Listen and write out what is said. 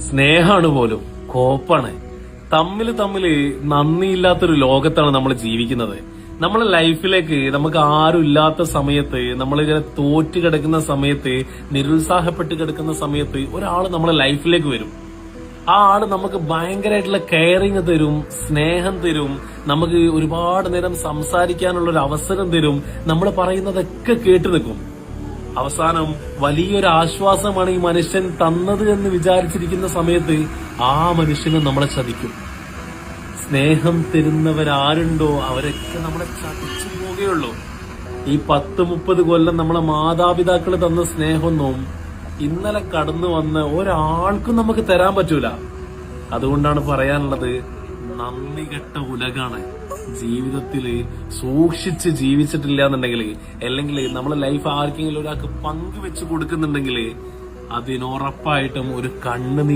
സ്നേഹാണ് പോലും കോപ്പാണ്. തമ്മില് നന്ദിയില്ലാത്തൊരു ലോകത്താണ് നമ്മൾ ജീവിക്കുന്നത്. നമ്മളെ ലൈഫിലേക്ക് നമുക്ക് ആരും ഇല്ലാത്ത സമയത്ത്, നമ്മളിങ്ങനെ തോറ്റ് കിടക്കുന്ന സമയത്ത്, നിരുത്സാഹപ്പെട്ട് കിടക്കുന്ന സമയത്ത് ഒരാള് നമ്മളെ ലൈഫിലേക്ക് വരും. ആ ആള് നമുക്ക് ഭയങ്കരമായിട്ടുള്ള കെയറിങ് തരും, സ്നേഹം തരും, നമുക്ക് ഒരുപാട് നേരം സംസാരിക്കാനുള്ള ഒരു അവസരം തരും, നമ്മൾ പറയുന്നതൊക്കെ കേട്ടു നിൽക്കും. അവസാനം വലിയൊരു ആശ്വാസമാണ് ഈ മനുഷ്യൻ തന്നത് എന്ന് വിചാരിച്ചിരിക്കുന്ന സമയത്ത് ആ മനുഷ്യന് നമ്മളെ ചതിക്കും. സ്നേഹം തരുന്നവരാരുണ്ടോ അവരൊക്കെ നമ്മളെ ചതിച്ചു പോവുകയുള്ളൂ. ഈ 10-30 കൊല്ലം നമ്മളെ മാതാപിതാക്കൾ തന്ന സ്നേഹമൊന്നും ഇന്നലെ കടന്നു വന്ന ഒരാൾക്കും നമുക്ക് തരാൻ പറ്റൂല. അതുകൊണ്ടാണ് പറയാനുള്ളത്, നന്ദി കെട്ട ഉലകാണ്. ജീവിതത്തില് സൂക്ഷിച്ച് ജീവിച്ചിട്ടില്ല എന്നുണ്ടെങ്കിൽ, അല്ലെങ്കിൽ നമ്മളെ ലൈഫ് ആർക്കെങ്കിലും ഒരാൾക്ക് പങ്കുവെച്ച് കൊടുക്കുന്നുണ്ടെങ്കിൽ അതിനുറപ്പായിട്ടും ഒരു കണ്ണുനീർ